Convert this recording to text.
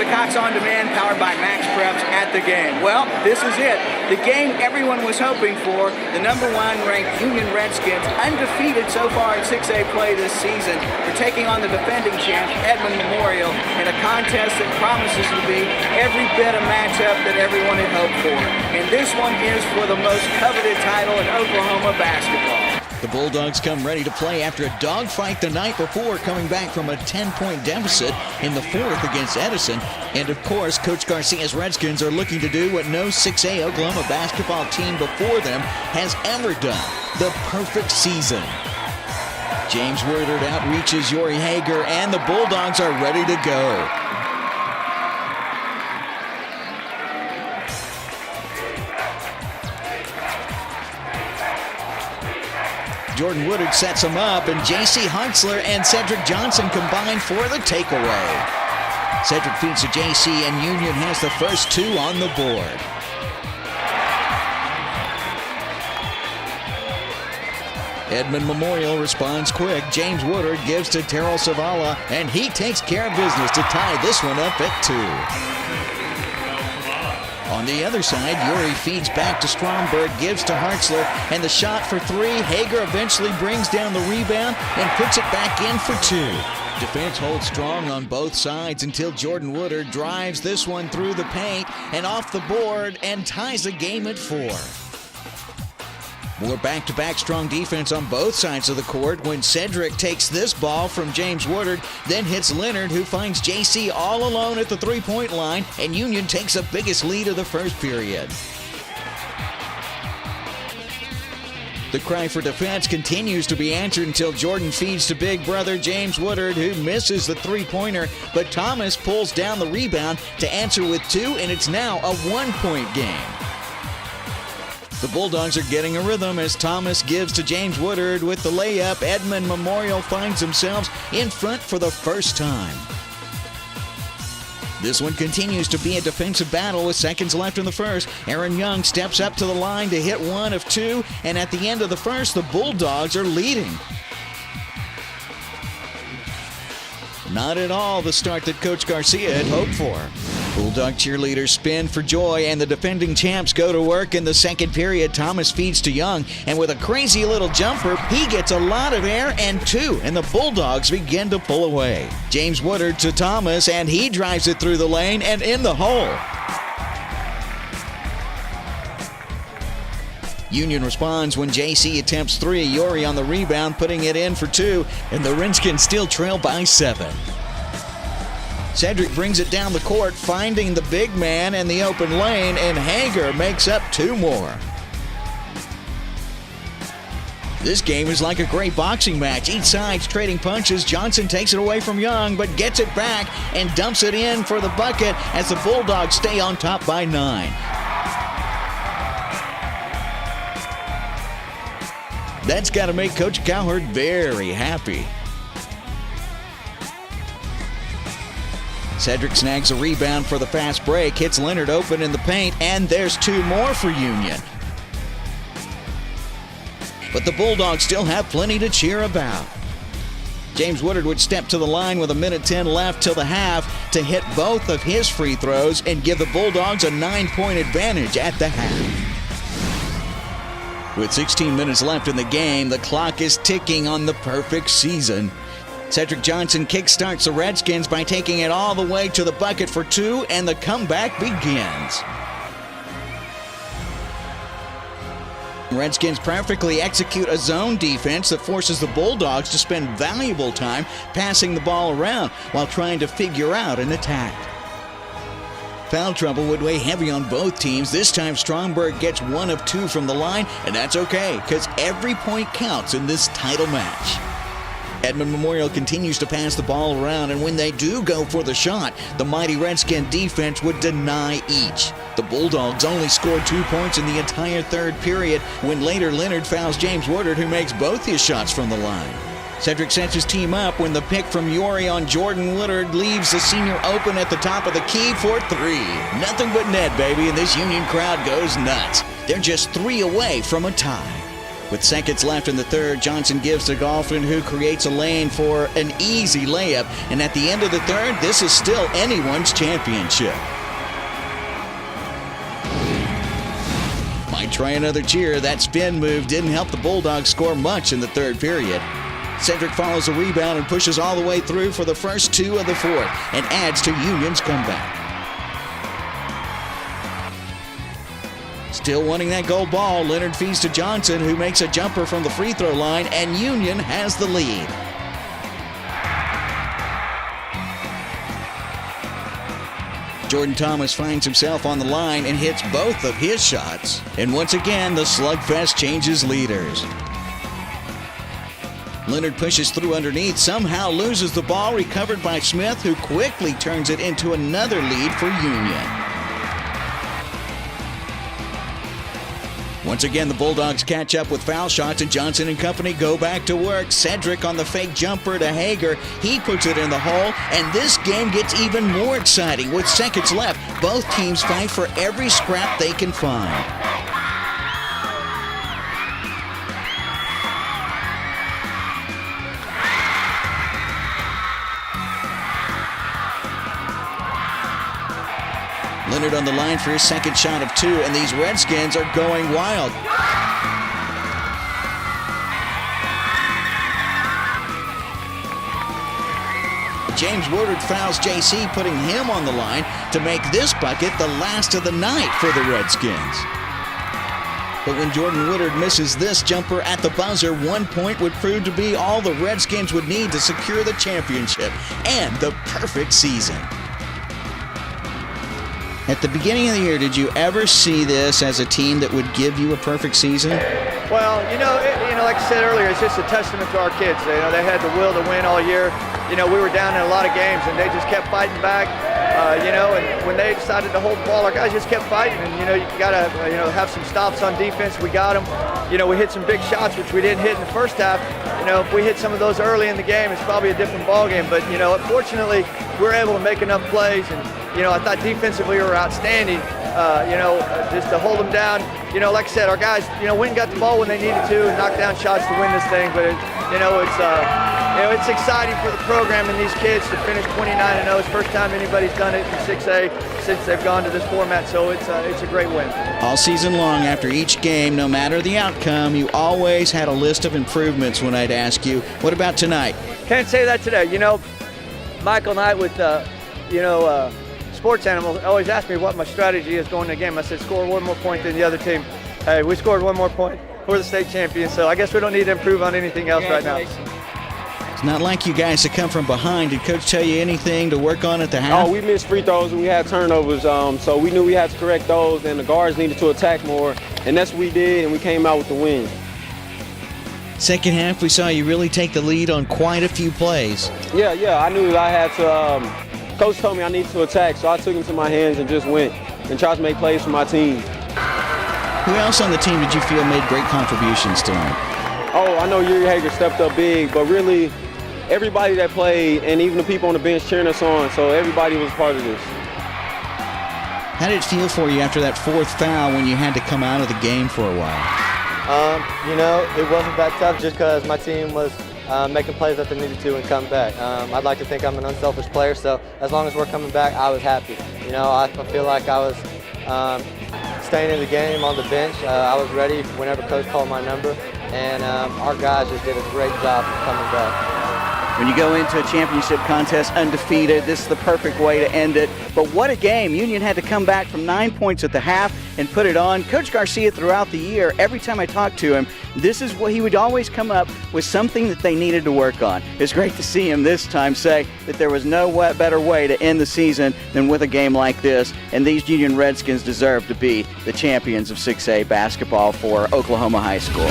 the Cox On Demand powered by Max Preps at the game. Well, this is it. The game everyone was hoping for. The #1 ranked Union Redskins, undefeated so far in 6A play this season, are taking on the defending champs, Edmond Memorial, in a contest that promises to be every bit a matchup that everyone had hoped for. And this one is for the most coveted title in Oklahoma basketball. The Bulldogs come ready to play after a dogfight the night before, coming back from a 10-point deficit in the fourth against Edison. And of course, Coach Garcia's Redskins are looking to do what no 6A Oklahoma basketball team before them has ever done: the perfect season. James Woodard outreaches Yori Hager, and the Bulldogs are ready to go. Jordan Woodard sets him up, and J.C. Hartzler and Cedric Johnson combine for the takeaway. Cedric feeds to J.C., and Union has the first two on the board. Edmond Memorial responds quick. James Woodard gives to Terrell Savala, and he takes care of business to tie this one up at 2. On the other side, Yuri feeds back to Stromberg, gives to Hartzler, and the shot for 3. Hager eventually brings down the rebound and puts it back in for 2. Defense holds strong on both sides until Jordan Woodard drives this one through the paint and off the board and ties the game at 4. More back-to-back strong defense on both sides of the court when Cedric takes this ball from James Woodard, then hits Leonard, who finds JC all alone at the three-point line, and Union takes the biggest lead of the first period. The cry for defense continues to be answered until Jordan feeds to big brother James Woodard, who misses the three-pointer, but Thomas pulls down the rebound to answer with 2, and it's now a 1-point game. The Bulldogs are getting a rhythm as Thomas gives to James Woodard with the layup. Edmond Memorial finds themselves in front for the first time. This one continues to be a defensive battle with seconds left in the first. Aaron Young steps up to the line to hit 1 of 2, and at the end of the first, the Bulldogs are leading. Not at all the start that Coach Garcia had hoped for. Bulldog cheerleaders spin for joy, and the defending champs go to work in the second period. Thomas feeds to Young, and with a crazy little jumper, he gets a lot of air and 2, and the Bulldogs begin to pull away. James Woodard to Thomas, and he drives it through the lane and in the hole. Union responds when JC attempts 3. Yori on the rebound, putting it in for 2, and the Redskins still trail by 7. Cedric brings it down the court, finding the big man in the open lane, and Hager makes up 2 more. This game is like a great boxing match. Each side's trading punches. Johnson takes it away from Young, but gets it back and dumps it in for the bucket as the Bulldogs stay on top by 9. That's got to make Coach Cowherd very happy. Cedric snags a rebound for the fast break, hits Leonard open in the paint, and there's 2 more for Union. But the Bulldogs still have plenty to cheer about. James Woodard would step to the line with 1:10 left till the half to hit both of his free throws and give the Bulldogs a 9-point advantage at the half. With 16 minutes left in the game, the clock is ticking on the perfect season. Cedric Johnson kickstarts the Redskins by taking it all the way to the bucket for 2, and the comeback begins. Redskins perfectly execute a zone defense that forces the Bulldogs to spend valuable time passing the ball around while trying to figure out an attack. Foul trouble would weigh heavy on both teams. This time Stromberg gets 1 of 2 from the line, and that's okay because every point counts in this title match. Edmond Memorial continues to pass the ball around, and when they do go for the shot, the mighty Redskin defense would deny each. The Bulldogs only scored 2 points in the entire third period when later Leonard fouls James Woodard, who makes both his shots from the line. Cedric sets his team up when the pick from Yori on Jordan Woodard leaves the senior open at the top of the key for 3. Nothing but net, baby, and this Union crowd goes nuts. They're just 3 away from a tie. With seconds left in the third, Johnson gives to Golfin, who creates a lane for an easy layup. And at the end of the third, this is still anyone's championship. Might try another cheer. That spin move didn't help the Bulldogs score much in the third period. Cedric follows a rebound and pushes all the way through for the first two of the fourth and adds to Union's comeback. Still wanting that gold ball, Leonard feeds to Johnson, who makes a jumper from the free throw line, and Union has the lead. Jordan Thomas finds himself on the line and hits both of his shots. And once again, the slugfest changes leaders. Leonard pushes through underneath, somehow loses the ball, recovered by Smith, who quickly turns it into another lead for Union. Once again, the Bulldogs catch up with foul shots, and Johnson and company go back to work. Cedric on the fake jumper to Hager. He puts it in the hole, and this game gets even more exciting. With seconds left, both teams fight for every scrap they can find. Leonard on the line for his second shot of two, and these Redskins are going wild. James Woodard fouls JC, putting him on the line to make this bucket the last of the night for the Redskins. But when Jordan Woodard misses this jumper at the buzzer, 1 point would prove to be all the Redskins would need to secure the championship and the perfect season. At the beginning of the year, did you ever see this as a team that would give you a perfect season? Well, like I said earlier, it's just a testament to our kids. They had the will to win all year. We were down in a lot of games, and they just kept fighting back. And when they decided to hold the ball, our guys just kept fighting. And you gotta, have some stops on defense. We got them. We hit some big shots, which we didn't hit in the first half. If we hit some of those early in the game, it's probably a different ball game. But fortunately, we're able to make enough plays, and I thought defensively we were outstanding. Just to hold them down. Like I said, our guys, went and got the ball when they needed to and knocked down shots to win this thing. But it's exciting for the program and these kids to finish 29-0. It's the first time anybody's done it in 6A since they've gone to this format. So it's a great win. All season long, after each game, no matter the outcome, you always had a list of improvements when I'd ask you, what about tonight? Can't say that today. Michael Knight with Sports Animal always ask me what my strategy is going to the game. I said, score one more point than the other team. Hey, we scored one more point. We're the state champions, so I guess we don't need to improve on anything else right now. It's not like you guys to come from behind. Did Coach tell you anything to work on at the half? Oh, we missed free throws and we had turnovers, so we knew we had to correct those, and the guards needed to attack more, and that's what we did, and we came out with the win. Second half, we saw you really take the lead on quite a few plays. Yeah, I knew that I had to. Coach told me I needed to attack, so I took him to my hands and just went and tried to make plays for my team. Who else on the team did you feel made great contributions tonight? Oh, I know Yuri Hager stepped up big, but really everybody that played, and even the people on the bench cheering us on, so everybody was part of this. How did it feel for you after that fourth foul when you had to come out of the game for a while? It wasn't that tough just because my team was making plays that they needed to and come back. I'd like to think I'm an unselfish player, so as long as we're coming back, I was happy. I feel like I was staying in the game on the bench. I was ready whenever Coach called my number, and our guys just did a great job of coming back. When you go into a championship contest undefeated, this is the perfect way to end it. But what a game. Union had to come back from 9 points at the half and put it on. Coach Garcia, throughout the year, every time I talked to him, this is what he would always come up with, something that they needed to work on. It's great to see him this time say that there was no better way to end the season than with a game like this. And these Union Redskins deserve to be the champions of 6A basketball for Oklahoma High School.